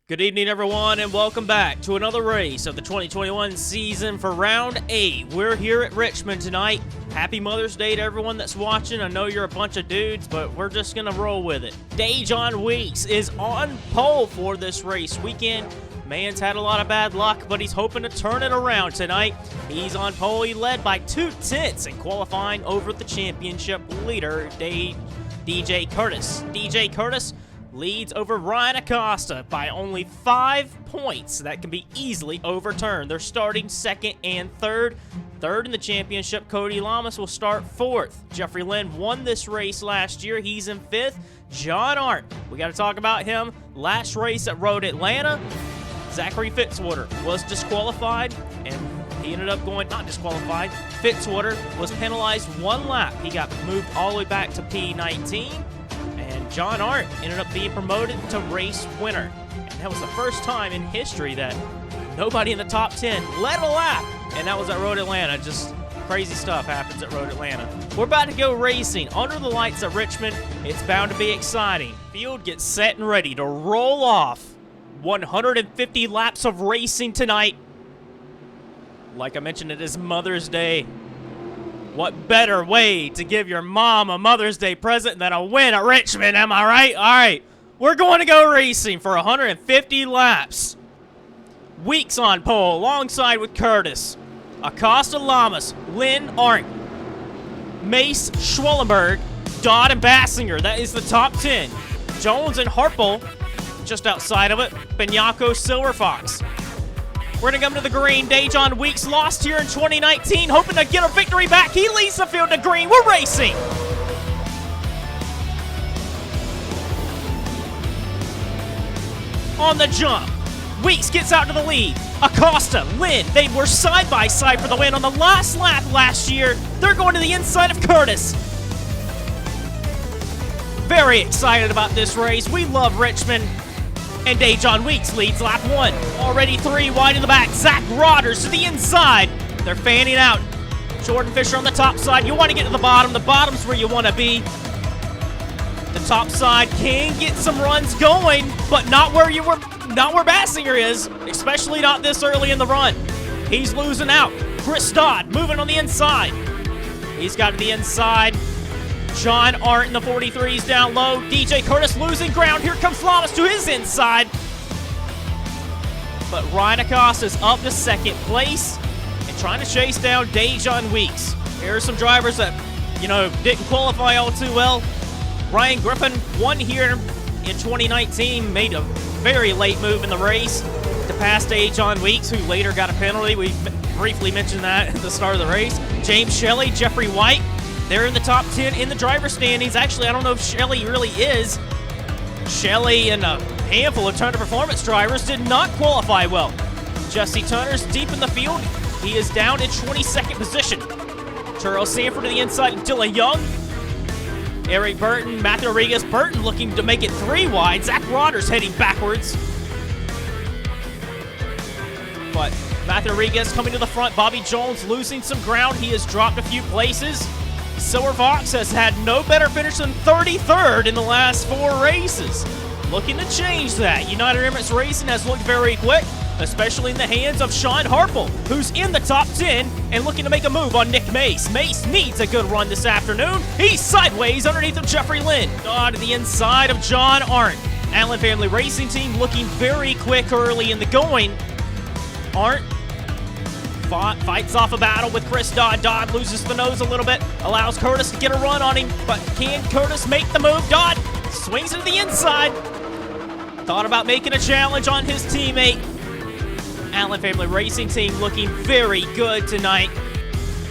Good evening, everyone, and welcome back to another race of the 2021 season for Round 8. We're here at Richmond tonight. Happy Mother's Day to everyone that's watching. I know you're a bunch of dudes, but we're just going to roll with it. Dejon Weeks is on pole for this race weekend. Man's had a lot of bad luck, but he's hoping to turn it around tonight. He's on pole. He led by 2/10 in qualifying over the championship leader, DJ Curtis. DJ Curtis leads over Ryan Acosta by only 5 points. That can be easily overturned. They're starting second and third. Third in the championship, Cody Lamas will start fourth. Jeffrey Lynn won this race last year. He's in fifth. John Arndt, we got to talk about him. Last race at Road Atlanta, Zachary Fitzwater was disqualified, and he ended up going not disqualified. Fitzwater was penalized 1 lap. He got moved all the way back to P19. John Arndt ended up being promoted to race winner. And that was the first time in history that nobody in the top 10 led a lap. And that was at Road Atlanta. Just crazy stuff happens at Road Atlanta. We're about to go racing under the lights at Richmond. It's bound to be exciting. Field gets set and ready to roll off. 150 laps of racing tonight. Like I mentioned, it is Mother's Day. What better way to give your mom a Mother's Day present than a win at Richmond, am I right? All right, we're going to go racing for 150 laps. Weeks on pole alongside with Curtis, Acosta Lamas, Lynn Arndt, Mace Schwellenberg, Dodd and Bassinger. That is the top 10. Jones and Harpel just outside of it. Benyako Silver Fox. We're going to come to the green. Dejon Weeks lost here in 2019, hoping to get a victory back. He leads the field to green. We're racing. On the jump, Weeks gets out to the lead. Acosta, Lynn, they were side by side for the win on the last lap last year. They're going to the inside of Curtis. Very excited about this race. We love Richmond. And Dejon Weeks leads lap 1. Already 3 wide in the back. Zach Rodders to the inside. They're fanning out. Jordan Fisher on the top side. You want to get to the bottom. The bottom's where you want to be. The top side can get some runs going, but not where Bassinger is, especially not this early in the run. He's losing out. Chris Dodd moving on the inside. He's got to the inside. John Arndt in the 43s down low. DJ Curtis losing ground. Here comes Lamas to his inside. But Ryan Acosta is up to second place and trying to chase down Dejon Weeks. Here are some drivers that, didn't qualify all too well. Ryan Griffin won here in 2019, made a very late move in the race to pass Dejon Weeks, who later got a penalty. We briefly mentioned that at the start of the race. James Shelley, Jeffrey White. They're in the top 10 in the driver standings. Actually, I don't know if Shelley really is. Shelley and a handful of Turner Performance drivers did not qualify well. Jesse Tunner's deep in the field. He is down in 22nd position. Charles Sanford to the inside, Dylan Young. Eric Burton, Matthew Rodriguez. Burton looking to make it 3 wide. Zach Rodders heading backwards. But Matthew Rodriguez coming to the front. Bobby Jones losing some ground. He has dropped a few places. Silver Fox has had no better finish than 33rd in the last 4 races. Looking to change that. United Emirates Racing has looked very quick, especially in the hands of Sean Harpel, who's in the top 10 and looking to make a move on Nick Mace. Mace needs a good run this afternoon. He's sideways underneath of Jeffrey Lynn. Dodd to the inside of John Arndt. Allen Family Racing Team looking very quick early in the going. Arndt fights off a battle with Chris Dodd. Dodd loses the nose a little bit, allows Curtis to get a run on him, but can Curtis make the move? Dodd swings it to the inside. Thought about making a challenge on his teammate. Allen Family Racing Team looking very good tonight.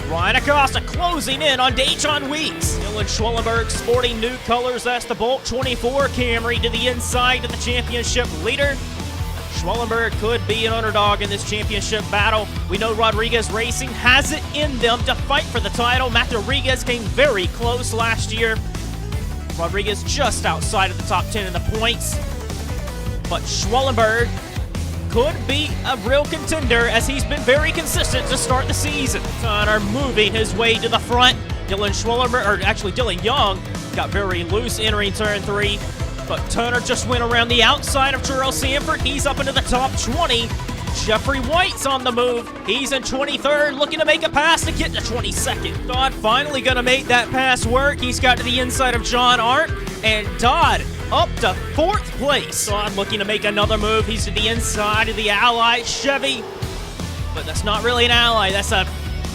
Ryan Acosta closing in on Dejon Weeks. Dylan Schwellenberg sporting new colors. That's the Bolt 24 Camry to the inside of the championship leader. Schwellenberg could be an underdog in this championship battle. We know Rodriguez Racing has it in them to fight for the title. Matthew Rodriguez came very close last year. Rodriguez just outside of the top 10 in the points. But Schwellenberg could be a real contender as he's been very consistent to start the season. Tunner moving his way to the front. Dylan Young got very loose entering turn 3. But Turner just went around the outside of Terrell Sanford. He's up into the top 20. Jeffrey White's on the move. He's in 23rd, looking to make a pass to get to 22nd. Dodd finally gonna make that pass work. He's got to the inside of John Art, and Dodd up to 4th place. Dodd looking to make another move. He's to the inside of the ally, Chevy. But that's not really an ally. That's an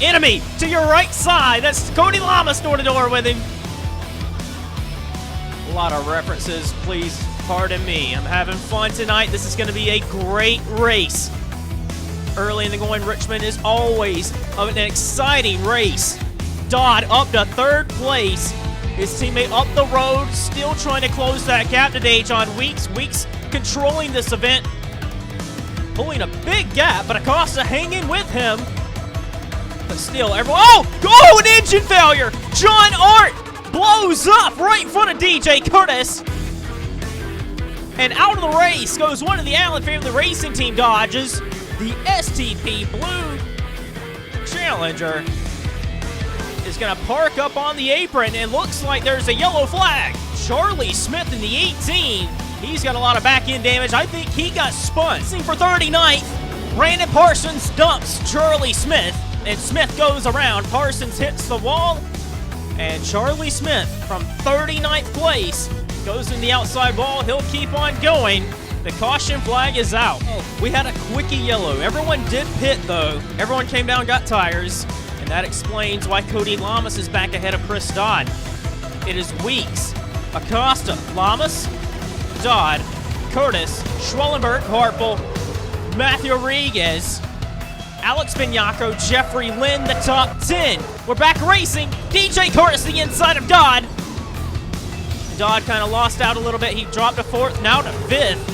enemy to your right side. That's Cody Lamas door-to-door with him. A lot of references, please pardon me. I'm having fun tonight. This is going to be a great race. Early in the going, Richmond is always an exciting race. Dodd up to 3rd place. His teammate up the road, still trying to close that gap today, John Weeks. Weeks controlling this event, pulling a big gap, but Acosta hanging with him. But still, everyone, oh, an engine failure! John Art blows up right in front of DJ Curtis. And out of the race goes one of the Allen family racing team Dodges, the STP Blue Challenger. Is going to park up on the apron, and looks like there's a yellow flag. Charlie Smith in the 18. He's got a lot of back-end damage. I think he got spun. For 39th, Brandon Parsons dumps Charlie Smith, and Smith goes around. Parsons hits the wall, and Charlie Smith from 39th place goes in the outside wall. He'll keep on going. The caution flag is out. We had a quickie yellow. Everyone did pit, though. Everyone came down, got tires. And that explains why Cody Lamas is back ahead of Chris Dodd. It is Weeks, Acosta, Lamas, Dodd, Curtis, Schwellenberg, Harpel, Matthew Rodriguez, Alex Bignacco, Jeffrey Lynn, the top 10. We're back racing. DJ Curtis, the inside of Dodd. Dodd kind of lost out a little bit. He dropped to 4th, now to 5th.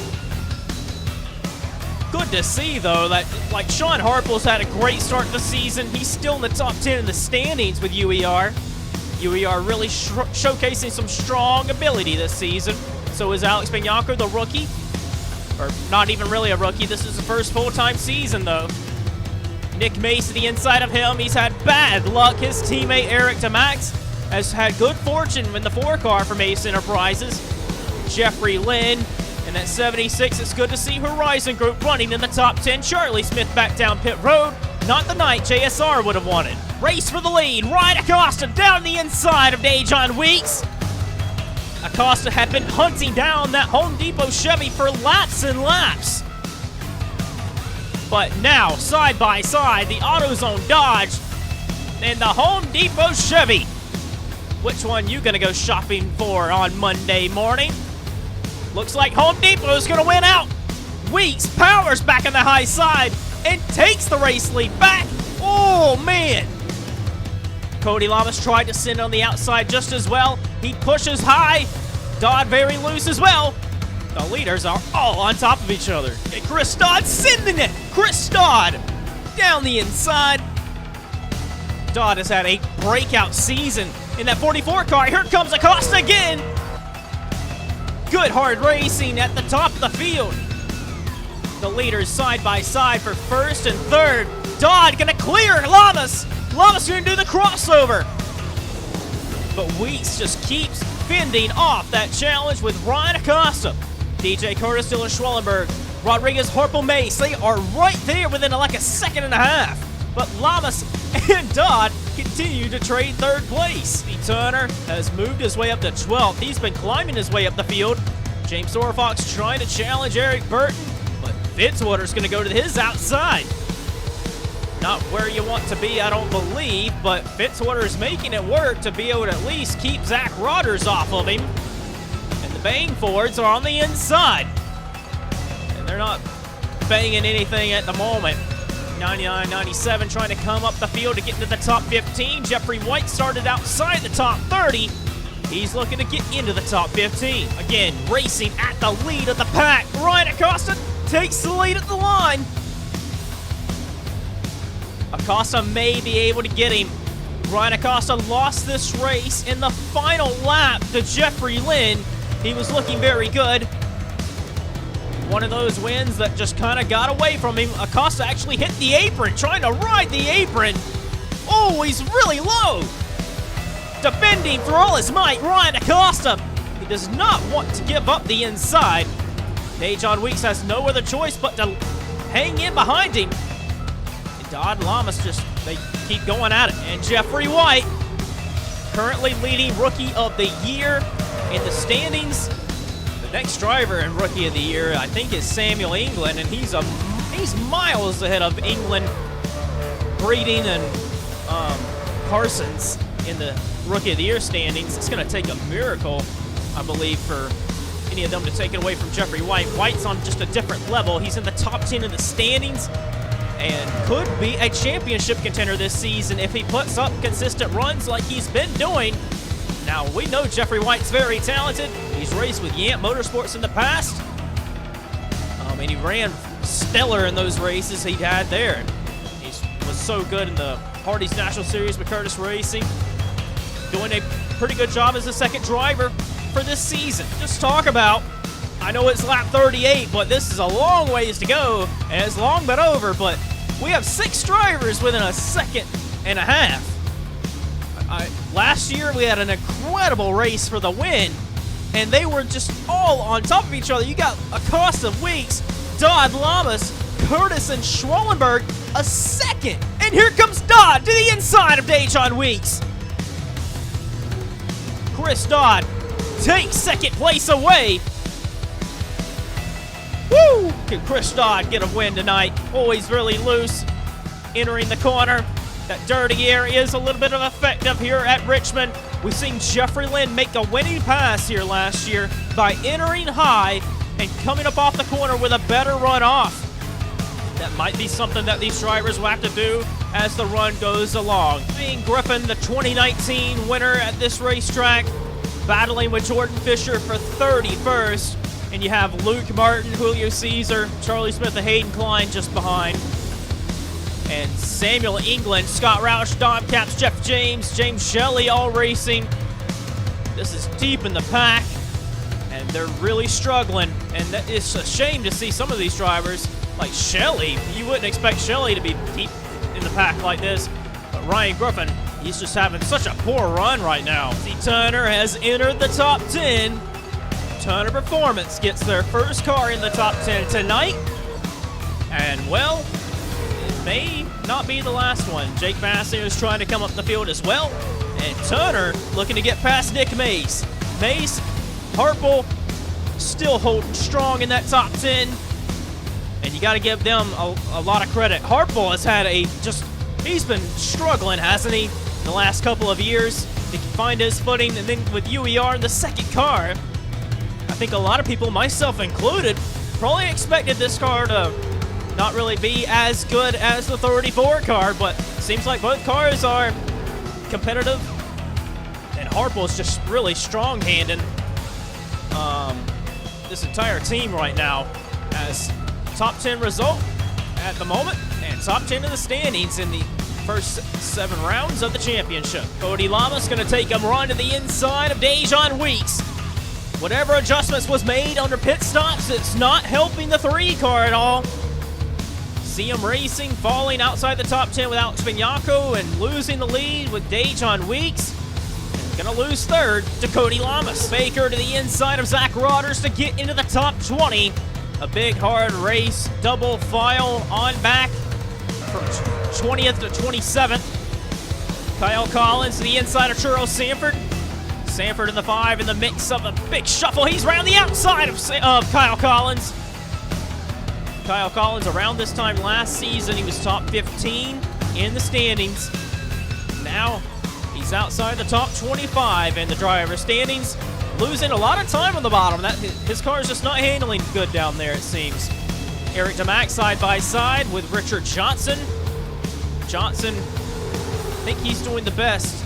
Good to see, though, that like Sean Harpel's had a great start to the season. He's still in the top 10 in the standings with UER. UER really showcasing some strong ability this season. So is Alex Bignacco, the rookie. Or not even really a rookie. This is the first full-time season, though. Nick Mace to the inside of him. He's had bad luck. His teammate Eric DeMax has had good fortune in the 4-car for Mace Enterprises. Jeffrey Lynn. And at 76, it's good to see Horizon Group running in the top 10. Charlie Smith back down pit road. Not the night JSR would have wanted. Race for the lead. Ryan Acosta down the inside of Dejon Weeks. Acosta had been hunting down that Home Depot Chevy for laps and laps. But now, side by side, the AutoZone Dodge and the Home Depot Chevy. Which one you gonna go shopping for on Monday morning? Looks like Home Depot is going to win out. Weeks powers back on the high side and takes the race lead back. Oh, man. Cody Lamas tried to send on the outside just as well. He pushes high. Dodd very loose as well. The leaders are all on top of each other. And Chris Dodd sending it. Chris Dodd down the inside. Dodd has had a breakout season in that 44 car. Here comes Acosta again. Good hard racing at the top of the field. The leaders side by side for 1st and 3rd. Dodd gonna clear Lamas. Lamas gonna do the crossover. But Weeks just keeps fending off that challenge with Ryan Acosta. DJ Curtis, Dylan Schwellenberg, Rodriguez, Harpel, Mace. They are right there within like a second and a half. But Lamas and Dodd continue to trade 3rd place. Turner has moved his way up to 12th. He's been climbing his way up the field. James Orfox trying to challenge Eric Burton, but Fitzwater's going to go to his outside. Not where you want to be, I don't believe, but Fitzwater is making it work to be able to at least keep Zach Rodgers off of him. And the Bangfords are on the inside. And they're not banging anything at the moment. 99-97 trying to come up the field to get into the top 15. Jeffrey White started outside the top 30. He's looking to get into the top 15. Again, racing at the lead of the pack. Ryan Acosta takes the lead at the line. Acosta may be able to get him. Ryan Acosta lost this race in the final lap to Jeffrey Lynn. He was looking very good. One of those wins that just kind of got away from him. Acosta actually hit the apron, trying to ride the apron. Oh, he's really low. Defending for all his might, Ryan Acosta. does not want to give up the inside. Dejon Weeks has no other choice but to hang in behind him. And Dodd Lamas they keep going at it. And Jeffrey White, currently leading Rookie of the Year in the standings. The next driver in Rookie of the Year, I think, is Samuel England, and he's miles ahead of England, Breeding, and Parsons in the Rookie of the Year standings. It's going to take a miracle, I believe, for any of them to take it away from Jeffrey White. White's on just a different level. He's in the top 10 in the standings and could be a championship contender this season if he puts up consistent runs like he's been doing. Now, we know Jeffrey White's very talented. He's raced with Yamp Motorsports in the past. And he ran stellar in those races he had there. He was so good in the Hardy's National Series with Curtis Racing. Doing a pretty good job as a second driver for this season. Just talk about, I know it's lap 38, but this is a long ways to go, and it's long but over, but we have 6 drivers within a second and a half. Last year, we had an incredible race for the win, and they were just all on top of each other. You got Acosta, Weeks, Dodd, Lamas, Curtis, and Schwallenberg a second. And here comes Dodd to the inside of Dejon Weeks. Chris Dodd takes second place away. Woo! Can Chris Dodd get a win tonight? Always really loose, entering the corner. That dirty area is a little bit of effective here at Richmond. We've seen Jeffrey Lynn make a winning pass here last year by entering high and coming up off the corner with a better run off. That might be something that these drivers will have to do as the run goes along. Being Griffin, the 2019 winner at this racetrack, battling with Jordan Fisher for 31st. And you have Luke Martin, Julio Caesar, Charlie Smith, and Hayden Klein just behind. And Samuel England, Scott Roush, Dom Capps, Jeff James, James Shelley all racing. This is deep in the pack, and they're really struggling. And it's a shame to see some of these drivers, like Shelley. You wouldn't expect Shelley to be deep in the pack like this. But Ryan Griffin, he's just having such a poor run right now. See, Turner has entered the top 10. Turner Performance gets their first car in the top 10 tonight. And, well, it may not be the last one. Jake Bassett is trying to come up the field as well. And Turner looking to get past Nick Mace. Mace, Harple, still holding strong in that top 10. And you got to give them a lot of credit. Harple has had he's been struggling, hasn't he, in the last couple of years to find his footing. And then with UER in the second car, I think a lot of people, myself included, probably expected this car to not really be as good as the 34 car, but seems like both cars are competitive. And Harple's just really strong-handing this entire team right now as top 10 result at the moment and top 10 in the standings in the first 7 rounds of the championship. Cody Lamas going to take him run to the inside of Dejon Weeks. Whatever adjustments was made under pit stops, it's not helping the 3 car at all. CM Racing falling outside the top 10 with Alex Vignacco and losing the lead with Dejon Weeks. Gonna lose third to Cody Lamas. Baker to the inside of Zach Rodders to get into the top 20. A big hard race, double file on back from 20th to 27th. Kyle Collins to the inside of Churro Sanford. Sanford in the 5 in the mix of a big shuffle. He's around the outside of Kyle Collins. Kyle Collins, around this time last season, he was top 15 in the standings. Now he's outside the top 25 in the driver standings, losing a lot of time on the bottom. His car is just not handling good down there, it seems. Eric DeMack side by side with Richard Johnson. Johnson, I think he's doing the best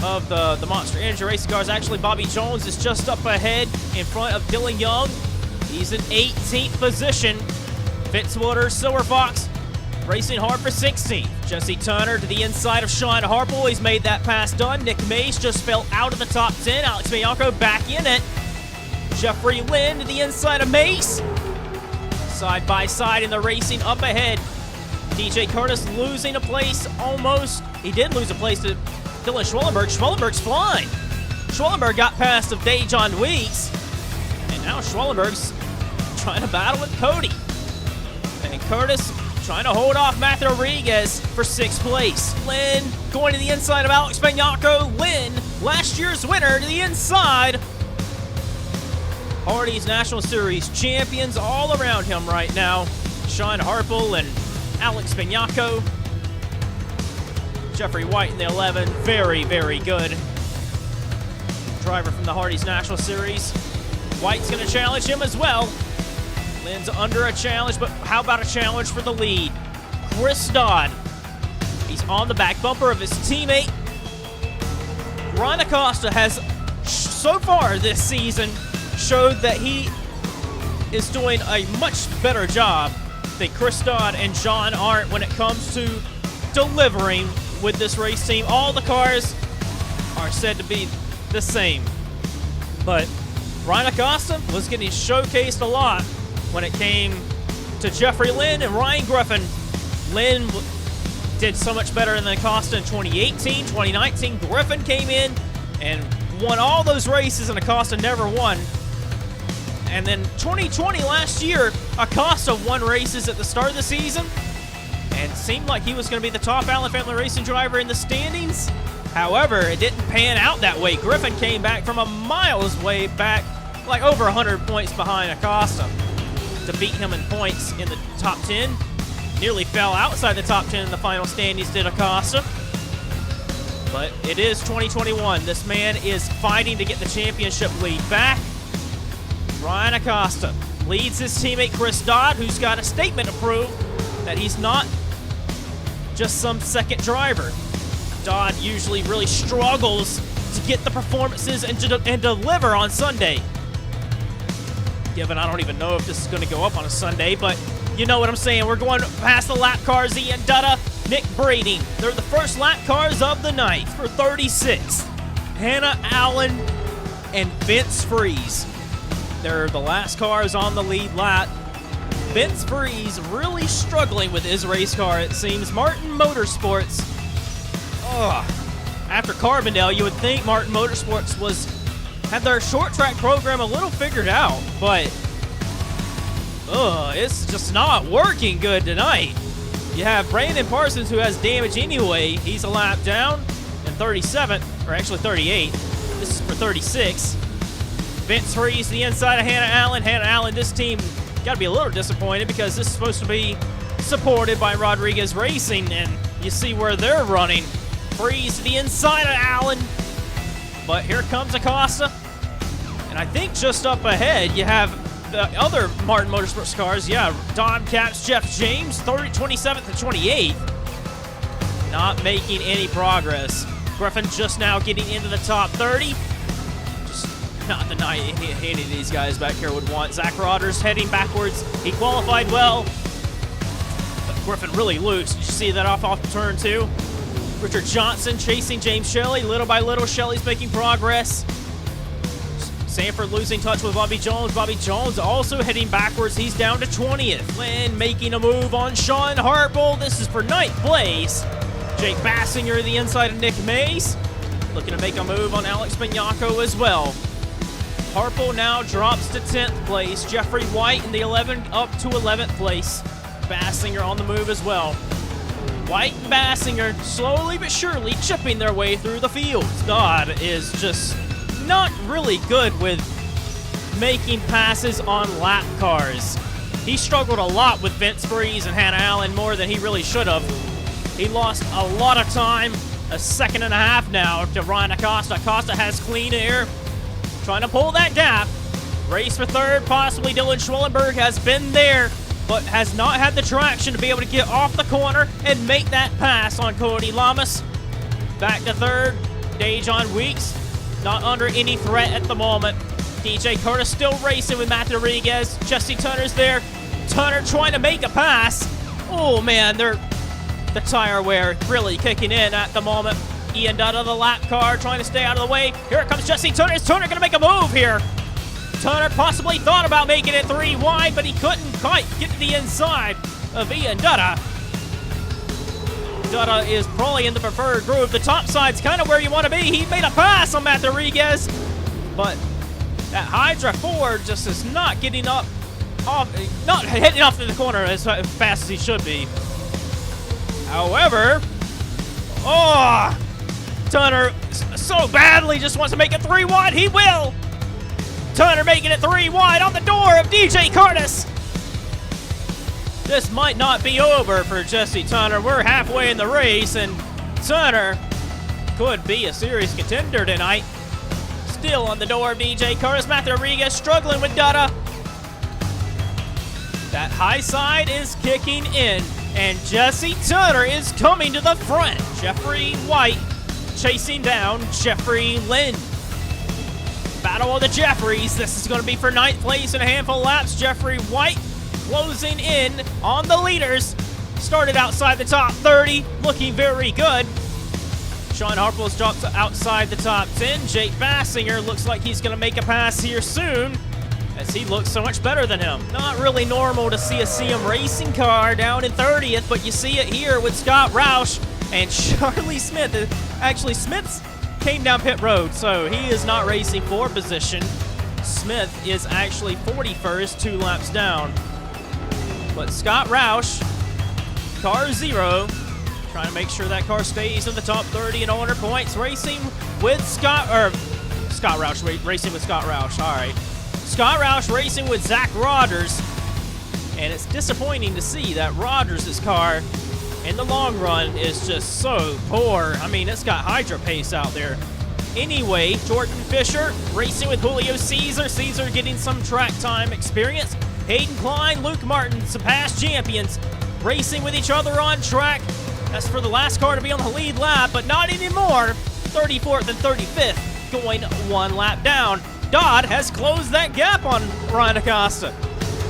of the Monster Energy racing cars. Actually, Bobby Jones is just up ahead in front of Dylan Young. He's in 18th position. Fitzwater, Silver Fox, racing hard for 16th. Jesse Turner to the inside of Sean Harple. He's made that pass done. Nick Mace just fell out of the top 10. Alex Bianco back in it. Jeffrey Lynn to the inside of Mace. Side by side in the racing up ahead. DJ Curtis losing a place almost. He did lose a place to Dylan Schwellenberg. Schwellenberg's flying. Schwellenberg got past of Dejon Weeks, and now Schwellenberg's trying to battle with Cody. And Curtis trying to hold off Matthew Rodriguez for 6th place. Lynn going to the inside of Alex Peñaco. Lynn, last year's winner, to the inside. Hardy's National Series champions all around him right now. Sean Harple and Alex Peñaco. Jeffrey White in the 11, very, very good driver from the Hardy's National Series. White's going to challenge him as well. Lynn's under a challenge, but how about a challenge for the lead? Chris Dodd. He's on the back bumper of his teammate. Ryan Acosta has, so far this season, showed that he is doing a much better job than Chris Dodd and John Arndt when it comes to delivering with this race team. All the cars are said to be the same, but Ryan Acosta was getting showcased a lot when it came to Jeffrey Lynn and Ryan Griffin. Lynn did so much better than Acosta in 2018, 2019. Griffin came in and won all those races, and Acosta never won. And then 2020, last year, Acosta won races at the start of the season and seemed like he was going to be the top Allen Family Racing driver in the standings. However, it didn't pan out that way. Griffin came back from a miles way back, like over 100 points behind Acosta, to beat him in points in the top 10. Nearly fell outside the top 10 in the final standings, did Acosta. But it is 2021. This man is fighting to get the championship lead back. Ryan Acosta leads his teammate Chris Dodd, who's got a statement to prove that he's not just some second driver. Dodd usually really struggles to get the performances and deliver on Sunday. Given I don't even know if this is going to go up on a Sunday, but you know what I'm saying. We're going past the lap cars. Ian Dutta, Nick Brady. They're the first lap cars of the night for 36. Hannah Allen and Vince Freeze. They're the last cars on the lead lap. Vince Freeze really struggling with his race car, it seems. Martin Motorsports. After Carbondale, you would think Martin Motorsports had their short track program a little figured out, but it's just not working good tonight. You have Brandon Parsons, who has damage anyway. He's a lap down in 37th, or actually 38th. This is for 36. Vince Freeze to the inside of Hannah Allen. Hannah Allen, this team got to be a little disappointed because this is supposed to be supported by Rodriguez Racing, and you see where they're running. Freeze to the inside of Allen, but here comes Acosta. And I think just up ahead, you have the other Martin Motorsports cars. Yeah, Don Capps, Jeff James, 27th and 28th. Not making any progress. Griffin just now getting into the top 30. Just not the night any of these guys back here would want. Zach Rodgers heading backwards. He qualified well, but Griffin really loose. Did you see that off turn 2? Richard Johnson chasing James Shelley. Little by little, Shelley's making progress. Sanford losing touch with Bobby Jones. Bobby Jones also heading backwards. He's down to 20th. Lynn making a move on Sean Harple. This is for ninth place. Jake Bassinger the inside of Nick Mays. Looking to make a move on Alex Peñaco as well. Harple now drops to 10th place. Jeffrey White in the 11 up to 11th place. Bassinger on the move as well. White and Bassinger slowly but surely chipping their way through the field. Dodd is just not really good with making passes on lap cars. He struggled a lot with Vince Freeze and Hannah Allen more than he really should have. He lost a lot of time, a second and a half now to Ryan Acosta. Acosta has clean air, trying to pull that gap. Race for third, possibly Dylan Schwellenberg has been there, but has not had the traction to be able to get off the corner and make that pass on Cody Lamas. Back to third, Dejon Weeks, not under any threat at the moment. DJ Curtis still racing with Matthew Rodriguez. Jesse Tunner's there. Tunner trying to make a pass. Oh man, the tire wear really kicking in at the moment. Ian Dutta, the lap car, trying to stay out of the way. Here comes Jesse Tunner. Is Tunner gonna make a move here? Tunner possibly thought about making it 3 wide, but he couldn't quite get to the inside of Ian Dutta. Dutta is probably in the preferred groove. The top side's kind of where you want to be. He made a pass on Matt Rodriguez, but that Hydra 4 just is not getting up, not hitting off to the corner as fast as he should be. However, Tunner so badly just wants to make it 3 wide. He will. Tunner making it 3 wide on the door of DJ Curtis. This might not be over for Jesse Tunner. We're halfway in the race, and Tunner could be a serious contender tonight. Still on the door of DJ Curtis. Matt Rodriguez struggling with Dutta. That high side is kicking in, and Jesse Tunner is coming to the front. Jeffrey White chasing down Jeffrey Lynn. Battle of the Jeffries. This is going to be for 9th place in a handful of laps. Jeffrey White closing in on the leaders. Started outside the top 30, looking very good. Sean Harple's dropped outside the top 10. Jake Bassinger looks like he's going to make a pass here soon, as he looks so much better than him. Not really normal to see a CM Racing car down in 30th, but you see it here with Scott Roush and Charlie Smith. Actually, Smith's came down pit road, so he is not racing for position. Smith is actually 41st, 2 laps down. But Scott Roush, car 0, trying to make sure that car stays in the top 30 in owner points, racing with Scott Roush, racing with Scott Roush, all right. Scott Roush racing with Zach Rogers, and it's disappointing to see that Rogers' car in the long run is just so poor. I mean, it's got Hydra pace out there. Anyway, Jordan Fisher racing with Julio Caesar. Caesar getting some track time experience. Hayden Klein, Luke Martin, some past champions, racing with each other on track. That's for the last car to be on the lead lap, but not anymore. 34th and 35th, going 1 lap down. Dodd has closed that gap on Ryan Acosta.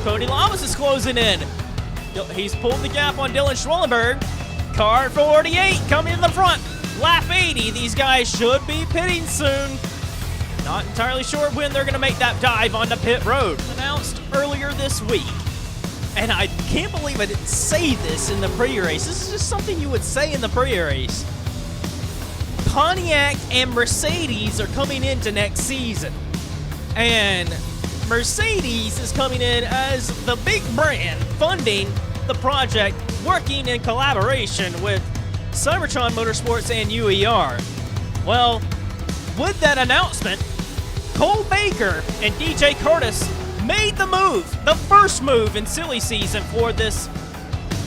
Cody Lamas is closing in. He's pulled the gap on Dylan Schwellenberg. Car 48 coming in the front. Lap 80, these guys should be pitting soon. Not entirely sure when they're going to make that dive onto pit road. Announced earlier this week, and I can't believe I didn't say this in the pre-race. This is just something you would say in the pre-race. Pontiac and Mercedes are coming into next season, and Mercedes is coming in as the big brand funding the project, working in collaboration with Cybertron Motorsports and UER. Well, with that announcement, Cole Baker and DJ Curtis made the move, the first move in silly season for this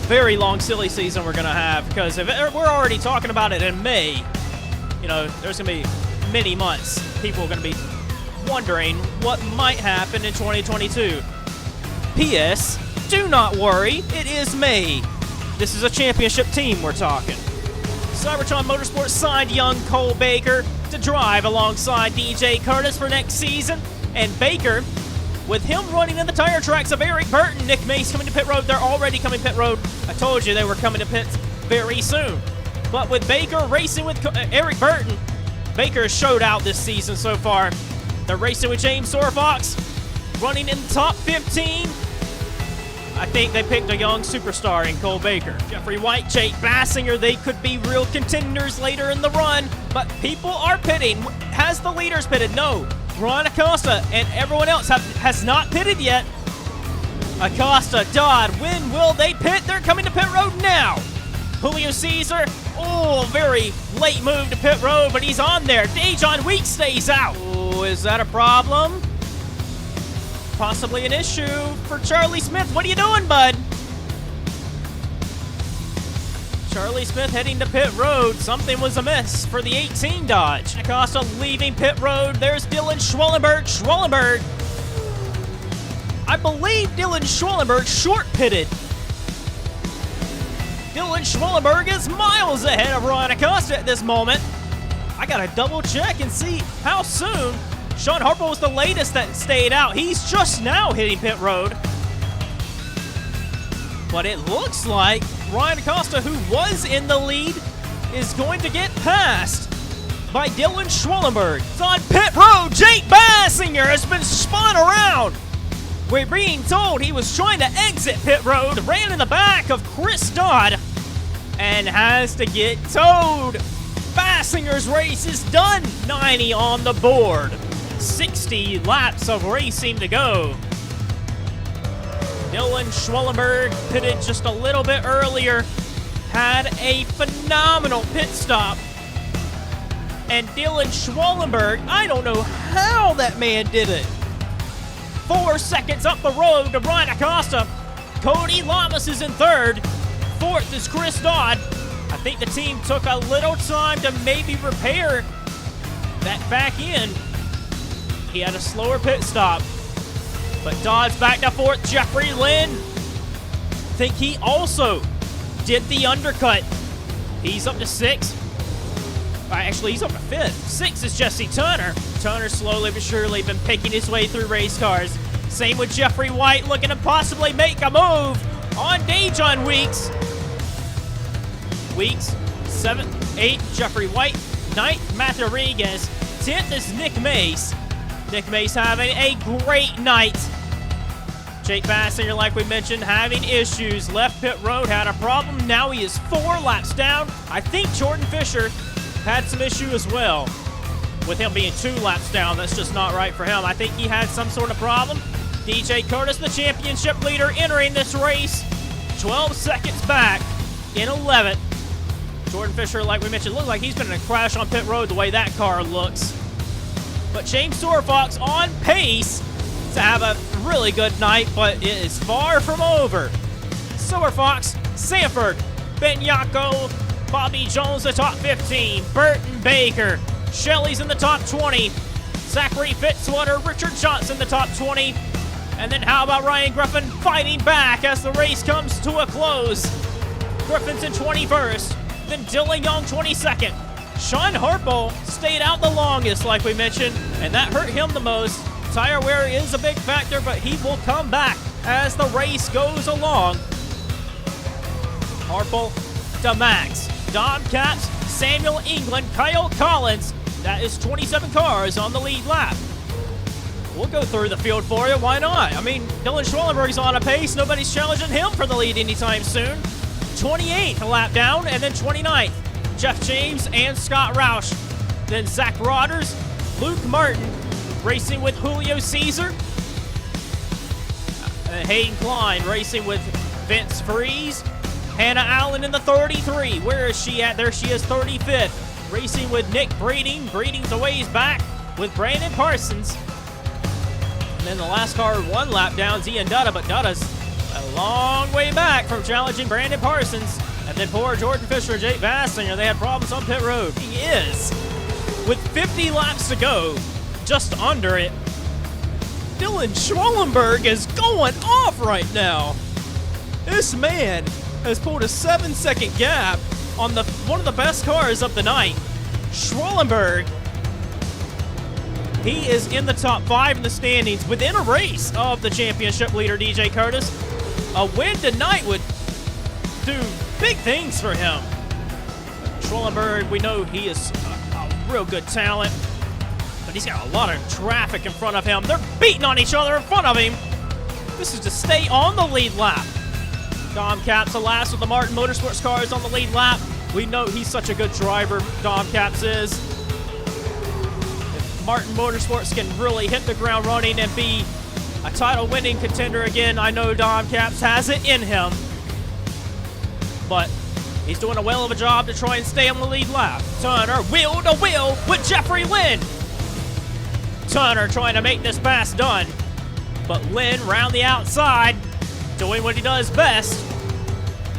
very long silly season we're going to have, because if we're already talking about it in May, you know, there's going to be many months. People are going to be wondering what might happen in 2022. P.S. Do not worry, it is May. This is a championship team we're talking. Cybertron Motorsports signed young Cole Baker to drive alongside DJ Curtis for next season. And Baker, with him running in the tire tracks of Eric Burton, Nick Mace coming to pit road. They're already coming pit road. I told you they were coming to pits very soon. But with Baker racing with Eric Burton, Baker has showed out this season so far. They're racing with James Sorfox, running in the top 15. I think they picked a young superstar in Cole Baker. Jeffrey White, Jake Bassinger, they could be real contenders later in the run, but people are pitting. Has the leaders pitted? No. Ron Acosta and everyone else has not pitted yet. Acosta, Dodd, when will they pit? They're coming to pit road now. Julio Caesar, very late move to pit road, but he's on there. Dejon Weeks stays out. Oh, is that a problem? Possibly an issue for Charlie Smith. What are you doing, bud? Charlie Smith heading to pit road. Something was amiss for the 18 Dodge. Acosta leaving pit road. There's Dylan Schwellenberg. Schwellenberg. I believe Dylan Schwellenberg short pitted. Dylan Schwellenberg is miles ahead of Ron Acosta at this moment. I gotta double check and see how soon. Sean Harper was the latest that stayed out. He's just now hitting pit road. But it looks like Ryan Acosta, who was in the lead, is going to get passed by Dylan Schwellenberg. It's on pit road. Jake Bassinger has been spun around. We're being told he was trying to exit pit road, ran in the back of Chris Dodd, and has to get towed. Bassinger's race is done. 90 on the board. 60 laps of racing to go. Dylan Schwellenberg pitted just a little bit earlier. Had a phenomenal pit stop. And Dylan Schwellenberg, I don't know how that man did it. 4 seconds up the road to Brian Acosta. Cody Lamas is in third. Fourth is Chris Dodd. I think the team took a little time to maybe repair that back end. He had a slower pit stop. But Dodd's back to fourth. Jeffrey Lynn, I think he also did the undercut. He's up to sixth. Actually, he's up to fifth. Sixth is Jesse Turner. Turner slowly but surely been picking his way through race cars. Same with Jeffrey White, looking to possibly make a move on Dejon Weeks. Weeks, 7th, 8th, Jeffrey White. 9th, Matt Rodriguez. 10th is Nick Mace. Nick Mace having a great night. Jake Bassinger, like we mentioned, having issues. Left pit road, had a problem. Now he is 4 laps down. I think Jordan Fisher had some issue as well with him being 2 laps down. That's just not right for him. I think he had some sort of problem. DJ Curtis, the championship leader, entering this race. 12 seconds back in 11th. Jordan Fisher, like we mentioned, looks like he's been in a crash on pit road the way that car looks. But James Sorfox on pace to have a really good night, but it is far from over. Sorfox, Sanford, Ben Yako, Bobby Jones, the top 15. Burton Baker, Shelley's in the top 20. Zachary Fitzwater, Richard Johnson, the top 20. And then how about Ryan Griffin fighting back as the race comes to a close. Griffin's in 21st. Then Dylan Young, 22nd. Sean Harple stayed out the longest, like we mentioned, and that hurt him the most. Tire wear is a big factor, but he will come back as the race goes along. Harple to Max. Dom Capps, Samuel England, Kyle Collins. That is 27 cars on the lead lap. We'll go through the field for you. Why not? I mean, Dylan Schwellenberg's on a pace. Nobody's challenging him for the lead anytime soon. 28th, a lap down, and then 29th. Jeff James and Scott Roush. Then Zach Rodgers, Luke Martin, racing with Julio Caesar. And Hayden Klein racing with Vince Freeze. Hannah Allen in the 33. Where is she at? There she is, 35th. Racing with Nick Breeding. Breeding's a ways back with Brandon Parsons. And then the last car 1 lap down, Ian Dutta, but Dutta's a long way back from challenging Brandon Parsons. And then poor Jordan Fisher and Jake Bassinger, they had problems on pit road. He is. With 50 laps to go, just under it, Dylan Schwellenberg is going off right now. This man has pulled a 7-second gap on one of the best cars of the night. Schwellenberg, he is in the top 5 in the standings within a race of the championship leader, DJ Curtis. A win tonight would do big things for him. Schwellenberg, we know he is a real good talent, but he's got a lot of traffic in front of him. They're beating on each other in front of him. This is to stay on the lead lap. Dom Capps, the last with the Martin Motorsports cars on the lead lap. We know he's such a good driver, Dom Capps is. If Martin Motorsports can really hit the ground running and be a title-winning contender again, I know Dom Capps has it in him. But he's doing a well of a job to try and stay on the lead lap. Turner, wheel to wheel with Jeffrey Lynn. Turner trying to make this pass done. But Lynn round the outside, doing what he does best.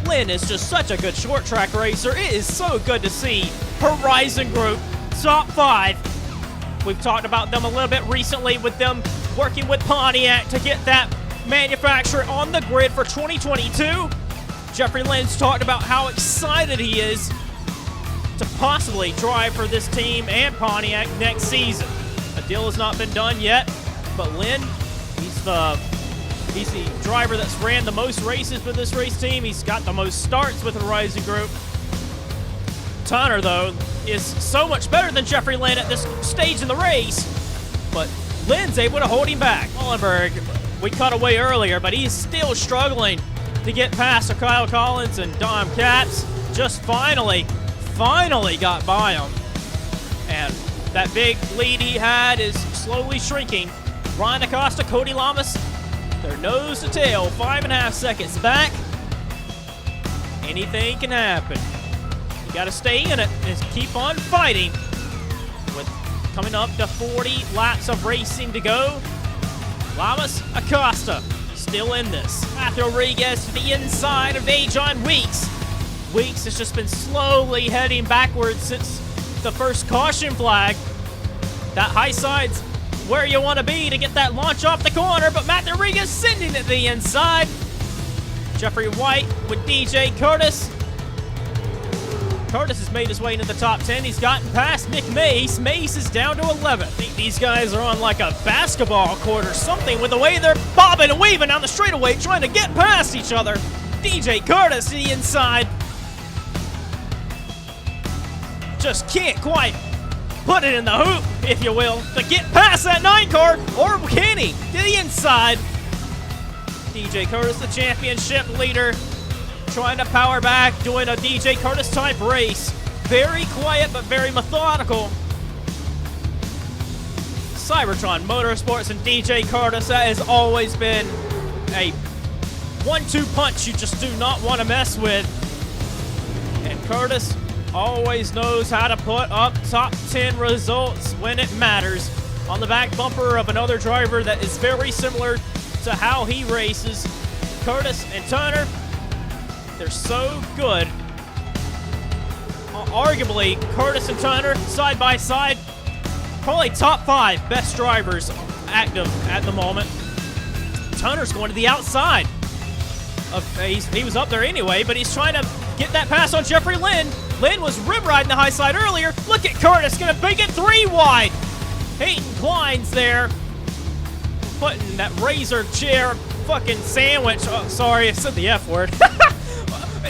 Lynn is just such a good short track racer. It is so good to see Horizon Group top 5. We've talked about them a little bit recently with them working with Pontiac to get that manufacturer on the grid for 2022. Jeffrey Lynn's talked about how excited he is to possibly drive for this team and Pontiac next season. A deal has not been done yet, but Lynn, he's the driver that's ran the most races with this race team. He's got the most starts with Horizon Group. Turner, though, is so much better than Jeffrey Lynn at this stage in the race, but Lynn's able to hold him back. Schwellenberg, we cut away earlier, but he's still struggling to get past Kyle Collins and Dom Capps. just finally got by him. And that big lead he had is slowly shrinking. Ryan Acosta, Cody Lamas, they're nose to tail, 5.5 seconds back. Anything can happen. You got to stay in it and keep on fighting. With coming up to 40 laps of racing to go. Lamas, Acosta, still in this. Matthew Rodriguez to the inside of Dejon Weeks. Weeks has just been slowly heading backwards since the first caution flag. That high side's where you want to be to get that launch off the corner, but Matthew Rodriguez sending it to the inside. Jeffrey White with DJ Curtis. Curtis has made his way into the top 10. He's gotten past Nick Mace. Mace is down to 11. I think these guys are on like a basketball court or something with the way they're bobbing and weaving down the straightaway trying to get past each other. DJ Curtis to the inside. Just can't quite put it in the hoop, if you will, to get past that 9 car, or can he? To the inside. DJ Curtis, the championship leader, trying to power back, doing a DJ Curtis type race. Very quiet, but very methodical. Cybertron Motorsports and DJ Curtis, that has always been a 1-2 punch you just do not want to mess with. And Curtis always knows how to put up top 10 results when it matters. On the back bumper of another driver that is very similar to how he races. Curtis and Turner, they're so good. Arguably, Curtis and Turner, side by side, probably top 5 best drivers active at the moment. Turner's going to the outside. He was up there anyway, but he's trying to get that pass on Jeffrey Lynn. Lynn was rib riding the high side earlier. Look at Curtis, gonna make it 3 wide. Hayden Klein's there, putting that razor chair fucking sandwich. Oh, sorry, I said the F word.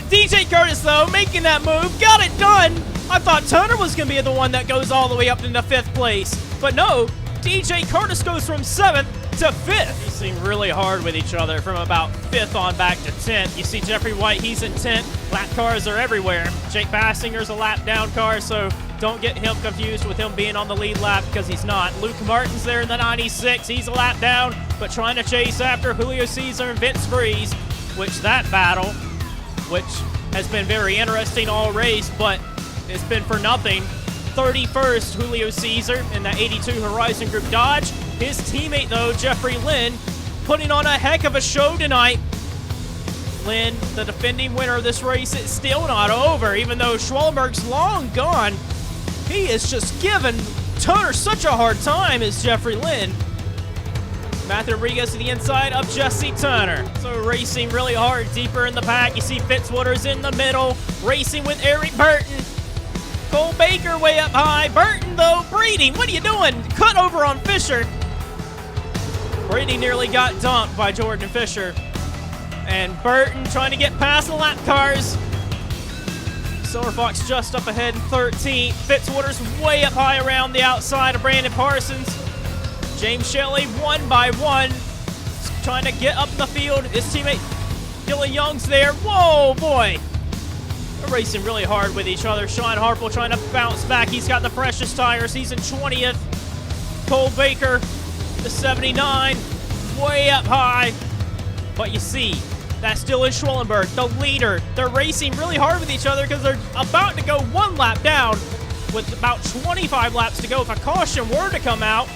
DJ Curtis, though, making that move, got it done. I thought Turner was gonna be the one that goes all the way up into 5th place, but no, DJ Curtis goes from 7th to 5th. They seem really hard with each other from about 5th on back to 10th. You see Jeffrey White, he's in 10th. Lap cars are everywhere. Jake Bassinger's a lap down car, so don't get him confused with him being on the lead lap because he's not. Luke Martin's there in the 96. He's a lap down, but trying to chase after Julio Cesar and Vince Freeze, which that battle, which has been very interesting all race, but it's been for nothing. 31st, Julio Cesar in the 82 Horizon Group Dodge. His teammate, though, Jeffrey Lynn, putting on a heck of a show tonight. Lynn, the defending winner of this race, it's still not over. Even though Schwallenberg's long gone, he is just giving Turner such a hard time as Jeffrey Lynn. Matthew Rodriguez to the inside of Jesse Turner. So racing really hard deeper in the pack. You see Fitzwater's in the middle, racing with Eric Burton. Cole Baker way up high. Burton, though, Brady, what are you doing? Cut over on Fisher. Brady nearly got dumped by Jordan Fisher. And Burton trying to get past the lap cars. Silver Fox just up ahead in 13th. Fitzwater's way up high around the outside of Brandon Parsons. James Shelley, 1 by 1, trying to get up in the field. His teammate Dylan Young's there. Whoa, boy. They're racing really hard with each other. Sean Harple trying to bounce back. He's got the freshest tires. He's in 20th. Cole Baker, the 79, way up high. But you see, that's still is Schwallenberg, the leader. They're racing really hard with each other because they're about to go 1 lap down with about 25 laps to go. If a caution were to come out,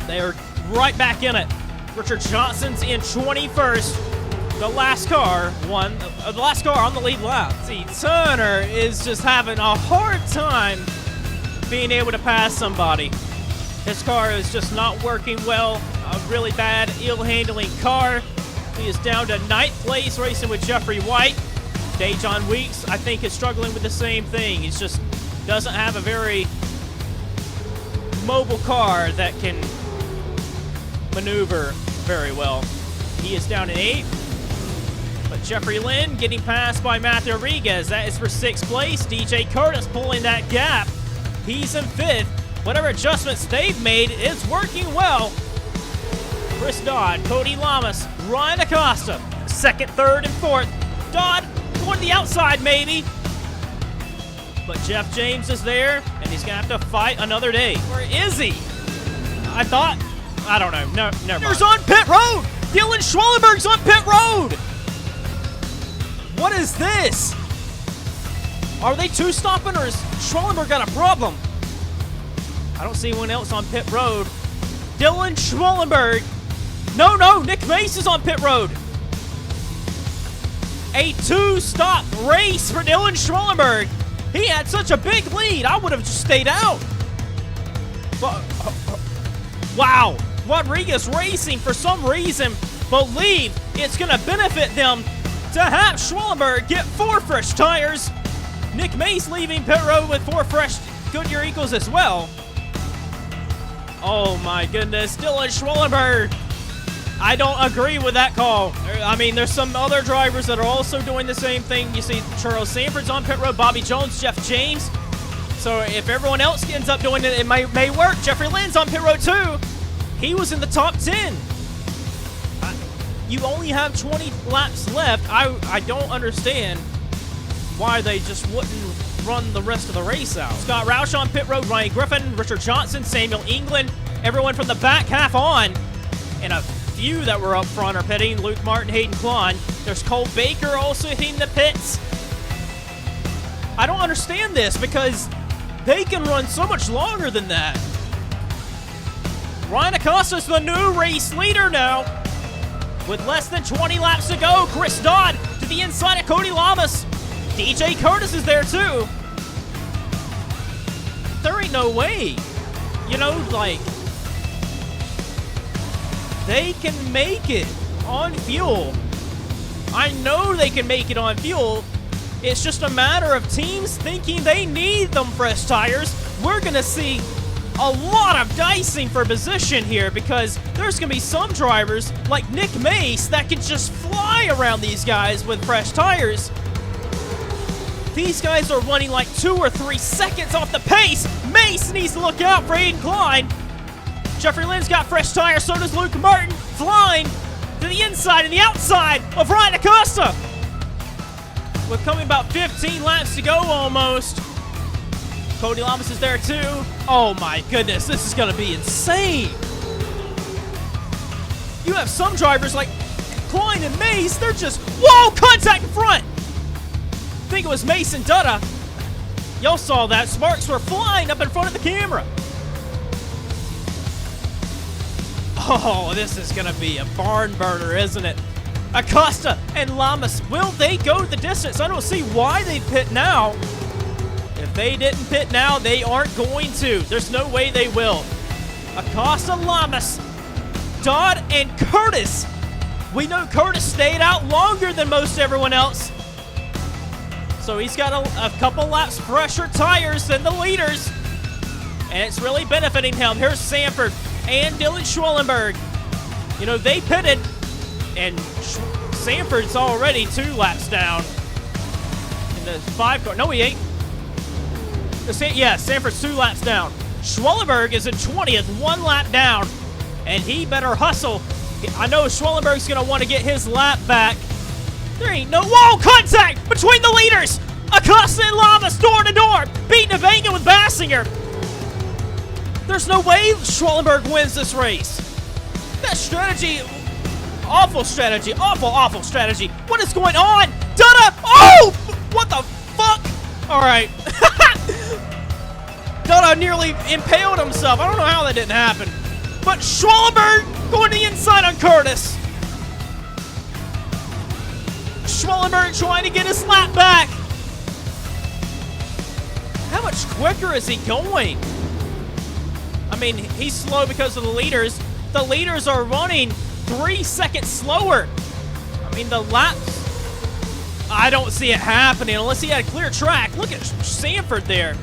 they are right back in it. Richard Johnson's in 21st. The last car on the lead lap. See, Turner is just having a hard time being able to pass somebody. His car is just not working well. A really bad, ill-handling car. He is down to 9th place racing with Jeffrey White. Dejon Weeks, I think, is struggling with the same thing. He just doesn't have a very mobile car that can maneuver very well. He is down in 8th. But Jeffrey Lynn getting passed by Matthew Rodriguez. That is for 6th place. DJ Curtis pulling that gap. He's in 5th. Whatever adjustments they've made is working well. Chris Dodd, Cody Lamas, Ryan Acosta, 2nd, 3rd, and 4th. Dodd going to the outside, maybe. But Jeff James is there, and he's going to have to fight another day. Where is he? I don't know. No, never mind. There's on pit road. Dylan Schwellenberg's on pit road. What is this? Are they two-stopping, or has Schwellenberg got a problem? I don't see anyone else on pit road. Dylan Schwellenberg. No, Nick Mace is on pit road. A two-stop race for Dylan Schwellenberg. He had such a big lead. I would have just stayed out. But, wow. Rodriguez Racing, for some reason, believe it's going to benefit them to have Schwellenberg get 4 fresh tires. Nick Mace leaving pit road with 4 fresh Goodyear Eagles as well. Oh my goodness, Dylan Schwellenberg. I don't agree with that call. I mean, there's some other drivers that are also doing the same thing. You see Charles Sanford's on pit road, Bobby Jones, Jeff James. So if everyone else ends up doing it, it may work. Jeffrey Lynn's on pit road too. He was in the top 10. You only have 20 laps left. I don't understand why they just wouldn't run the rest of the race out. Scott Roush on pit road, Ryan Griffin, Richard Johnson, Samuel England, everyone from the back half on, and a few that were up front are pitting. Luke Martin, Hayden Klon. There's Cole Baker also hitting the pits. I don't understand this because they can run so much longer than that. Ryan Acosta's the new race leader now. With less than 20 laps to go, Chris Dodd to the inside of Cody Lamas. DJ Curtis is there too. There ain't no way. You know, like, they can make it on fuel. I know they can make it on fuel. It's just a matter of teams thinking they need them fresh tires. We're going to see a lot of dicing for position here because there's going to be some drivers like Nick Mace that can just fly around these guys with fresh tires. These guys are running like 2 or 3 seconds off the pace. Mace needs to look out for Aiden Klein. Jeffrey Lynn's got fresh tires, so does Luke Martin, flying to the inside and the outside of Ryan Acosta. With coming about 15 laps to go almost. Cody Lamas is there too. Oh my goodness, this is gonna be insane. You have some drivers like Klein and Mace, they're just, whoa, contact in front. I think it was Mace and Dutta. Y'all saw that. Sparks were flying up in front of the camera. Oh, this is going to be a barn burner, isn't it? Acosta and Lamas, will they go the distance? I don't see why they pit now. If they didn't pit now, they aren't going to. There's no way they will. Acosta, Lamas, Dodd, and Curtis. We know Curtis stayed out longer than most everyone else. So he's got a couple laps fresher tires than the leaders. And it's really benefiting him. Here's Sanford and Dylan Schwellenberg. You know, they pitted, and Sanford's already 2 laps down in the 5 car. No, he ain't. Yeah, Sanford's 2 laps down. Schwellenberg is in 20th, 1 lap down, and he better hustle. I know Schwellenberg's going to want to get his lap back. There ain't no, whoa, contact between the leaders. Acosta and Lamas door to door, beating Avanga with Bassinger. There's no way Schwellenberg wins this race. That strategy, awful strategy, awful strategy. What is going on? Dutta, oh, what the fuck? All right. Dutta nearly impaled himself. I don't know how that didn't happen. But Schwellenberg going to the inside on Curtis. Schwellenberg trying to get his lap back. How much quicker is he going? I mean, he's slow because of the leaders. The leaders are running 3 seconds slower. I mean, the laps, I don't see it happening unless he had a clear track. Look at Sanford there.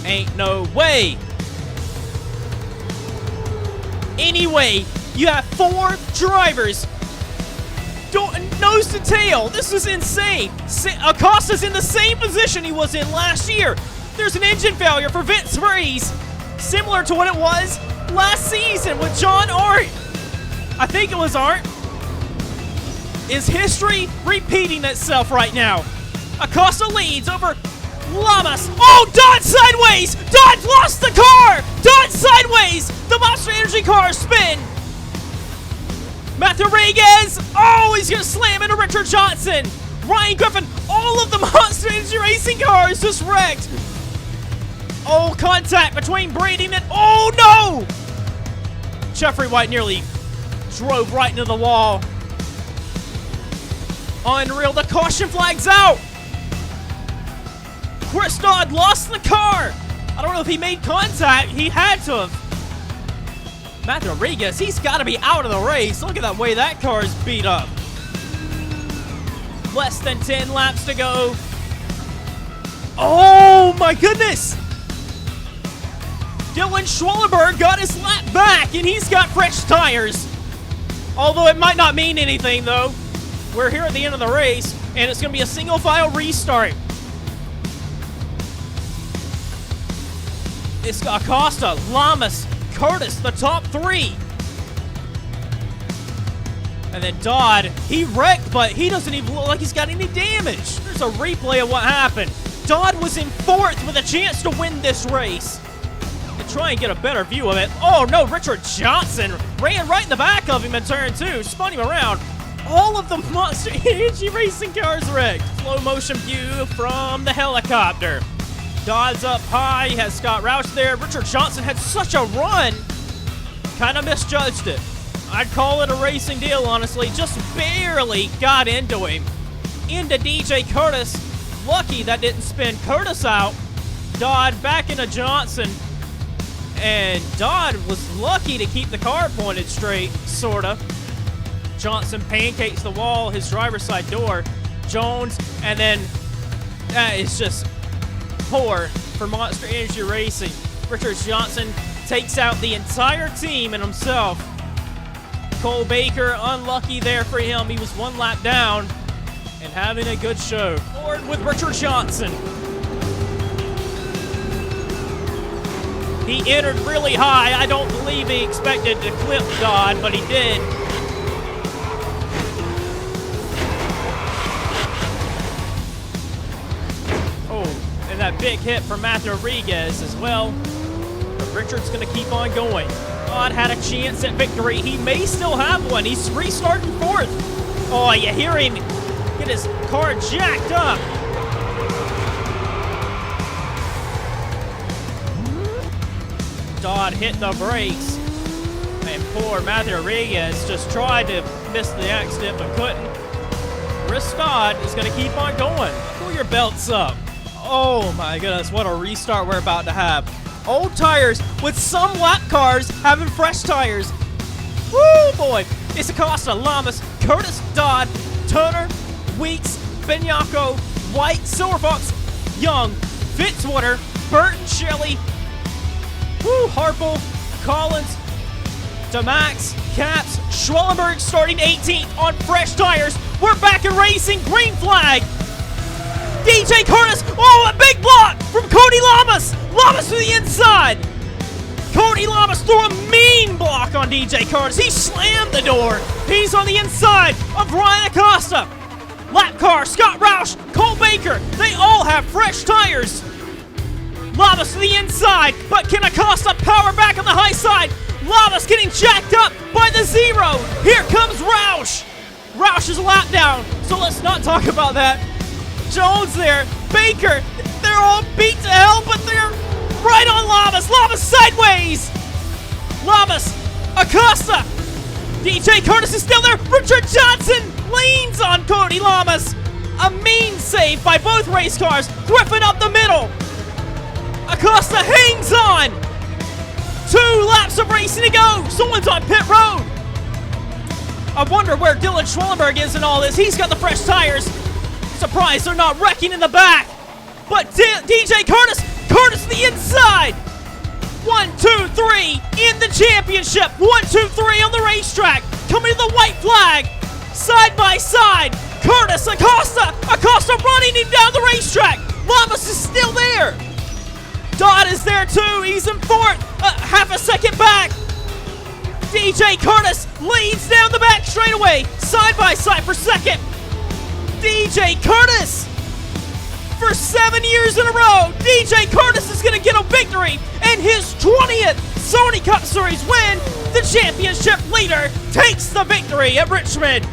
Ain't no way. Anyway, you have 4 drivers nose to tail. This is insane. Acosta's in the same position he was in last year. There's an engine failure for Vince Freeze, similar to what it was last season with John Art. I think it was Art. Is history repeating itself right now? Acosta leads over Lamas. Oh, Dodd sideways! Dodd lost the car! Dodd sideways! The Monster Energy car spin! Matt Rodriguez! Oh, he's gonna slam into Richard Johnson! Ryan Griffin! All of the Monster Energy Racing cars just wrecked! Oh, contact between Brady and... Oh, no! Jeffrey White nearly drove right into the wall. Unreal, the caution flag's out! Chris Dodd lost the car! I don't know if he made contact. He had to have. Matt Rodriguez, he's got to be out of the race. Look at that way that car is beat up. Less than 10 laps to go. Oh my goodness! Dylan Schwellenberg got his lap back, and he's got fresh tires. Although it might not mean anything, though. We're here at the end of the race, and it's going to be a single file restart. It's Acosta, Lamas, Curtis, the top three. And then Dodd, he wrecked, but he doesn't even look like he's got any damage. There's a replay of what happened. Dodd was in fourth with a chance to win this race. And try and get a better view of it. Oh no, Richard Johnson ran right in the back of him in turn two, spun him around. All of the Monster Energy Racing cars wrecked. Slow motion view from the helicopter. Dodd's up high, he has Scott Roush there. Richard Johnson had such a run, kind of misjudged it. I'd call it a racing deal, honestly. Just barely got into him. Into DJ Curtis. Lucky that didn't spin Curtis out. Dodd back into Johnson. And Dodd was lucky to keep the car pointed straight, sorta. Johnson pancakes the wall, his driver's side door. Jones, and then that is just poor for Monster Energy Racing. Richard Johnson takes out the entire team and himself. Cole Baker, unlucky there for him. He was one lap down and having a good show. Forward with Richard Johnson. He entered really high. I don't believe he expected to clip Dodd, but he did. That big hit from Matt Rodriguez as well. But Richard's going to keep on going. Dodd had a chance at victory. He may still have one. He's restarting fourth. Oh, you hear him get his car jacked up. Dodd hit the brakes. And poor Matt Rodriguez just tried to miss the accident but couldn't. Chris Dodd is going to keep on going. Pull your belts up. Oh my goodness, what a restart we're about to have. Old tires with some lap cars having fresh tires. Woo boy. It's Acosta, Lamas, Curtis, Dodd, Turner, Weeks, Benyako, White, Silverfox, Young, Fitzwater, Burton, Shelley, Harple, Collins, DeMax, Caps, Schwellenberg starting 18th on fresh tires. We're back in racing, green flag. DJ Curtis, oh, a big block from Cody Lamas. Lamas to the inside. Cody Lamas threw a mean block on DJ Curtis. He slammed the door. He's on the inside of Ryan Acosta. Lap car, Scott Roush, Cole Baker, they all have fresh tires. Lamas to the inside, but can Acosta power back on the high side? Lamas getting jacked up by the zero. Here comes Roush. Roush is a lap down, so let's not talk about that. Jones there, Baker, they're all beat to hell, but they're right on Lamas. Lamas sideways. Lamas, Acosta, DJ Curtis is still there. Richard Johnson leans on Cody Lamas. A mean save by both race cars. Griffin up the middle. Acosta hangs on. 2 laps of racing to go. Someone's on pit road. I wonder where Dylan Schwellenberg is in all this. He's got the fresh tires. Surprised they're not wrecking in the back. But DJ Curtis the inside. 1, 2, 3 in the championship. 1, 2, 3 on the racetrack. Coming to the white flag. Side by side. Curtis, Acosta running him down the racetrack. Lamas is still there. Dodd is there too. He's in fourth. Half a second back. DJ Curtis leads down the back straightaway. side by side for second. DJ Curtis. For 7 years in a row, DJ Curtis is going to get a victory and his 20th Sony Cup Series win. The championship leader takes the victory at Richmond.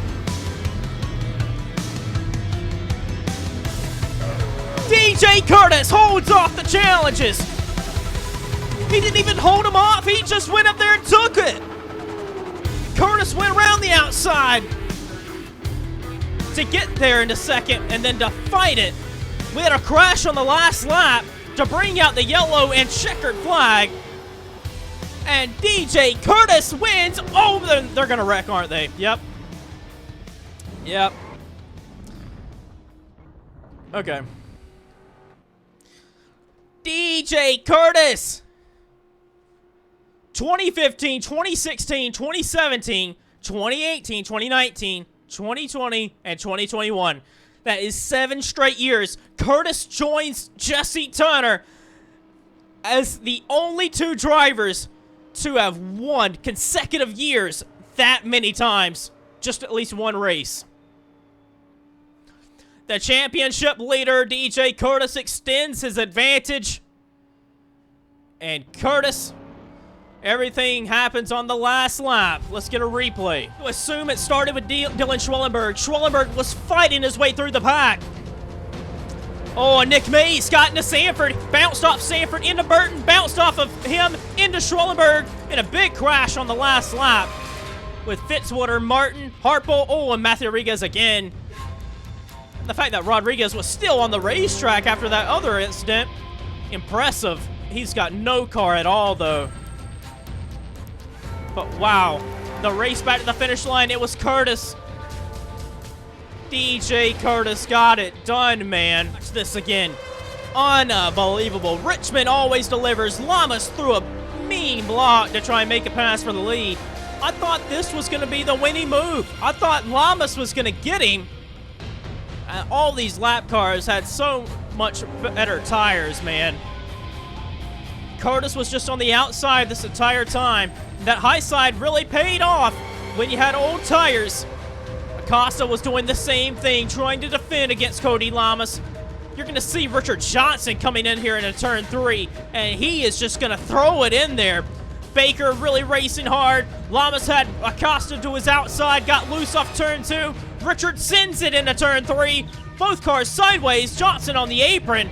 DJ Curtis holds off the challenges. He didn't even hold him off. He just went up there and took it. Curtis went around the outside to get there into second and then to fight it. We had a crash on the last lap to bring out the yellow and checkered flag. And DJ Curtis wins. Oh, they're going to wreck, aren't they? Yep. Yep. Okay. DJ Curtis. 2015, 2016, 2017, 2018, 2019, 2020, and 2021. That is 7 straight years. Curtis joins Jesse Turner as the only 2 drivers to have won consecutive years that many times. Just at least one race. The championship leader, DJ Curtis, extends his advantage. And Curtis, everything happens on the last lap. Let's get a replay. Assume it started with Dylan Schwellenberg. Schwellenberg was fighting his way through the pack. Oh, and Nick Mays got into Sanford, bounced off Sanford into Burton, bounced off of him into Schwellenberg in a big crash on the last lap with Fitzwater, Martin, Harpo, oh, and Matthew Rodriguez again. The fact that Rodriguez was still on the racetrack after that other incident, impressive. He's got no car at all, though. But wow, the race back to the finish line, it was Curtis. DJ Curtis got it done, man. Watch this again. Unbelievable. Richmond always delivers. Lamas threw a mean block to try and make a pass for the lead. I thought this was going to be the winning move. I thought Lamas was going to get him. All these lap cars had so much better tires, man. Curtis was just on the outside this entire time. That high side really paid off when you had old tires. Acosta was doing the same thing, trying to defend against Cody Lamas. You're going to see Richard Johnson coming in here in turn 3, and he is just going to throw it in there. Baker really racing hard. Lamas had Acosta to his outside, got loose off turn 2. Richard sends it into turn 3. Both cars sideways, Johnson on the apron.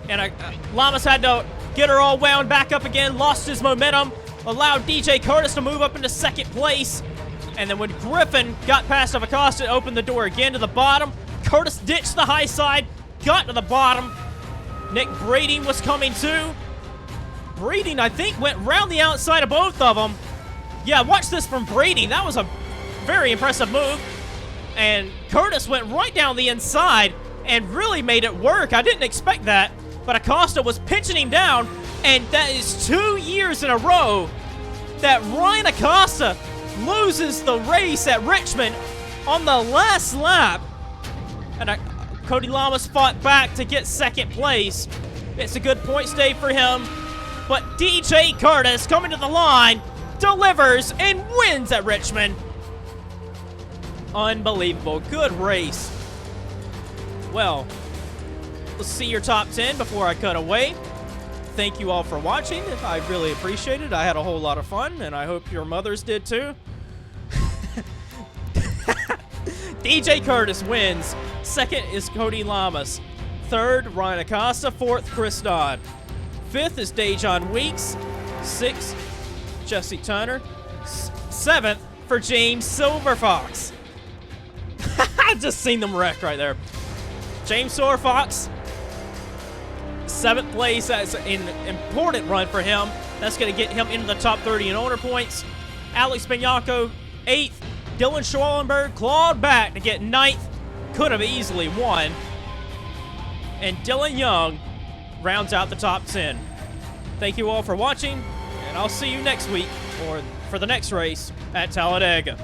And Lamas had to get her all wound back up again, lost his momentum, allowed DJ Curtis to move up into second place. And then when Griffin got past Acosta, it opened the door again to the bottom. Curtis ditched the high side, got to the bottom. Nick Breeding was coming too. Breeding, I think, went round the outside of both of them. Yeah, watch this from Breeding. That was a very impressive move. And Curtis went right down the inside and really made it work. I didn't expect that. But Acosta was pinching him down, and that is 2 years in a row that Ryan Acosta loses the race at Richmond on the last lap. And Cody Lamas fought back to get second place. It's a good point stay for him. But DJ Curtis coming to the line, delivers, and wins at Richmond. Unbelievable. Good race. Well, let's see your top 10 before I cut away. Thank you all for watching. I really appreciate it. I had a whole lot of fun, and I hope your mothers did too. DJ Curtis wins. Second is Cody Lamas. Third, Ryan Acosta. Fourth, Chris Dodd. Fifth is Dejon Weeks. Sixth, Jesse Turner. Seventh for James Silverfox. I just seen them wreck right there. James Silverfox, 7th place. That's an important run for him. That's going to get him into the top 30 in owner points. Alex Bianco, 8th. Dylan Schwellenberg clawed back to get 9th. Could have easily won. And Dylan Young rounds out the top 10. Thank you all for watching, and I'll see you next week or for the next race at Talladega.